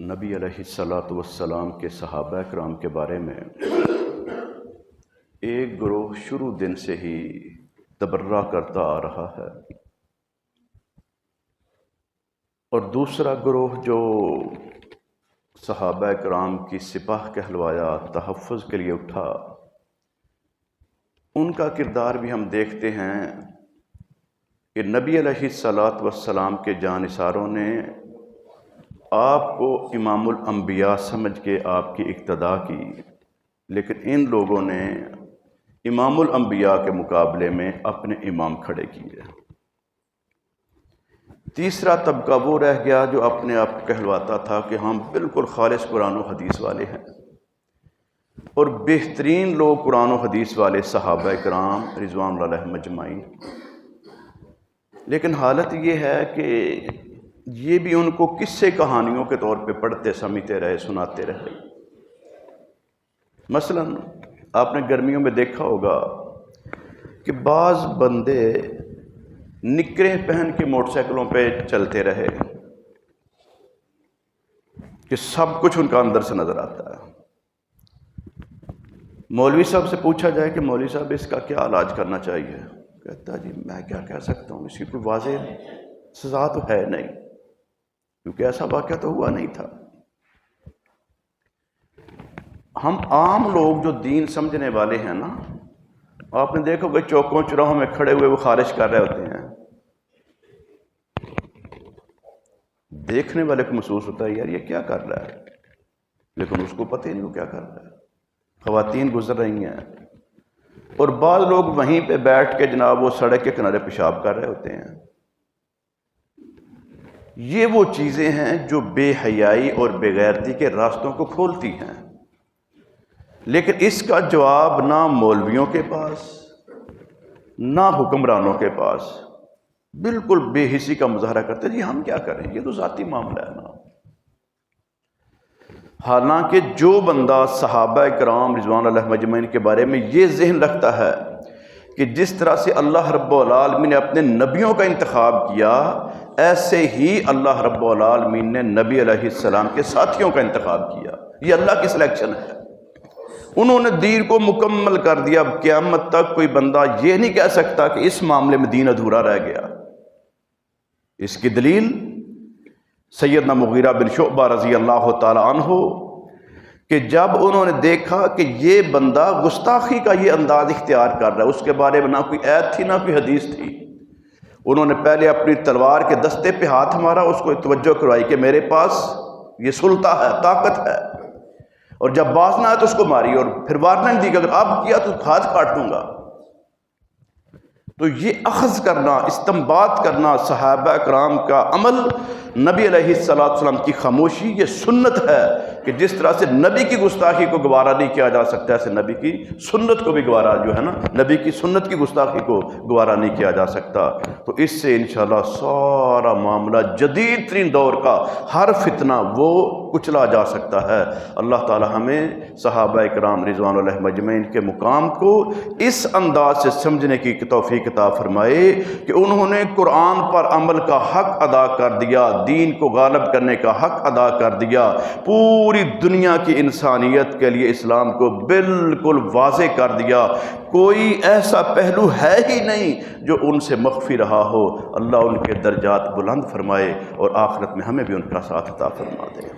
نبی علیہ الصلوۃ والسلام کے صحابہ کرام کے بارے میں ایک گروہ شروع دن سے ہی تبرہ کرتا آ رہا ہے، اور دوسرا گروہ جو صحابہ کرام کی سپاہ کہلوایا، تحفظ کے لیے اٹھا، ان کا کردار بھی ہم دیکھتے ہیں کہ نبی علیہ الصلوۃ والسلام کے جانثاروں نے آپ کو امام الانبیاء سمجھ کے آپ کی اقتداء کی، لیکن ان لوگوں نے امام الانبیاء کے مقابلے میں اپنے امام کھڑے کیے۔ تیسرا طبقہ وہ رہ گیا جو اپنے آپ کو کہلواتا تھا کہ ہم بالکل خالص قرآن و حدیث والے ہیں، اور بہترین لوگ قرآن و حدیث والے صحابہ کرام رضوان اللہ علیہم اجمعین۔ لیکن حالت یہ ہے کہ یہ بھی ان کو قصے کہانیوں کے طور پہ پڑھتے سمجھتے رہے، سناتے رہے۔ مثلا آپ نے گرمیوں میں دیکھا ہوگا کہ بعض بندے نکریں پہن کے موٹر سائیکلوں پہ چلتے رہے کہ سب کچھ ان کا اندر سے نظر آتا ہے۔ مولوی صاحب سے پوچھا جائے کہ مولوی صاحب اس کا کیا علاج کرنا چاہیے، کہتا جی میں کیا کہہ سکتا ہوں، اس کی کوئی واضح سزا تو ہے نہیں، کیونکہ ایسا واقعہ تو ہوا نہیں تھا۔ ہم عام لوگ جو دین سمجھنے والے ہیں نا، آپ نے دیکھو کہ چوکوں چوراہوں میں کھڑے ہوئے وہ خارج کر رہے ہوتے ہیں، دیکھنے والے کو محسوس ہوتا ہے یار یہ کیا کر رہا ہے، لیکن اس کو پتہ ہی نہیں وہ کیا کر رہا ہے۔ خواتین گزر رہی ہیں اور بعض لوگ وہیں پہ بیٹھ کے جناب وہ سڑک کے کنارے پیشاب کر رہے ہوتے ہیں۔ یہ وہ چیزیں ہیں جو بے حیائی اور بے غیرتی کے راستوں کو کھولتی ہیں، لیکن اس کا جواب نہ مولویوں کے پاس نہ حکمرانوں کے پاس، بالکل بے حسی کا مظاہرہ کرتے جی ہم کیا کریں، یہ تو ذاتی معاملہ ہے نا۔ حالانکہ جو بندہ صحابہ کرام رضوان اللہ اجمعین کے بارے میں یہ ذہن رکھتا ہے کہ جس طرح سے اللہ رب العالمین نے اپنے نبیوں کا انتخاب کیا، ایسے ہی اللہ رب العالمین نے نبی علیہ السلام کے ساتھیوں کا انتخاب کیا، یہ اللہ کی سلیکشن ہے۔ انہوں نے دین کو مکمل کر دیا، اب قیامت تک کوئی بندہ یہ نہیں کہہ سکتا کہ اس معاملے میں دین ادھورا رہ گیا۔ اس کی دلیل سیدنا مغیرہ بن شعبہ رضی اللہ تعالی عنہ کہ جب انہوں نے دیکھا کہ یہ بندہ گستاخی کا یہ انداز اختیار کر رہا ہے، اس کے بارے میں نہ کوئی آیت تھی نہ کوئی حدیث تھی، انہوں نے پہلے اپنی تلوار کے دستے پہ ہاتھ مارا، اس کو توجہ کروائی کہ میرے پاس یہ سلطہ ہے، طاقت ہے، اور جب باز نہ آئے تو اس کو ماری، اور پھر وارننگ دی کہ اگر اب کیا تو ہاتھ کاٹ دوں گا۔ تو یہ اخذ کرنا، استنباط کرنا صحابہ کرام کا عمل، نبی علیہ السلام کی خاموشی، یہ سنت ہے کہ جس طرح سے نبی کی گستاخی کو گوارا نہیں کیا جا سکتا، ایسے نبی کی سنت کو بھی گوارا جو ہے نا، نبی کی سنت کی گستاخی کو گوارا نہیں کیا جا سکتا۔ تو اس سے انشاءاللہ سارا معاملہ جدید ترین دور کا ہر فتنہ وہ کچلا جا سکتا ہے۔ اللہ تعالی ہمیں صحابہ کرام رضوان اللہ اجمعین کے مقام کو اس انداز سے سمجھنے کی توفیق عطا فرمائے کہ انہوں نے قرآن پر عمل کا حق ادا کر دیا، دین کو غالب کرنے کا حق ادا کر دیا، پوری دنیا کی انسانیت کے لیے اسلام کو بالکل واضح کر دیا، کوئی ایسا پہلو ہے ہی نہیں جو ان سے مخفی رہا ہو۔ اللہ ان کے درجات بلند فرمائے اور آخرت میں ہمیں بھی ان کا ساتھ عطا فرما دے۔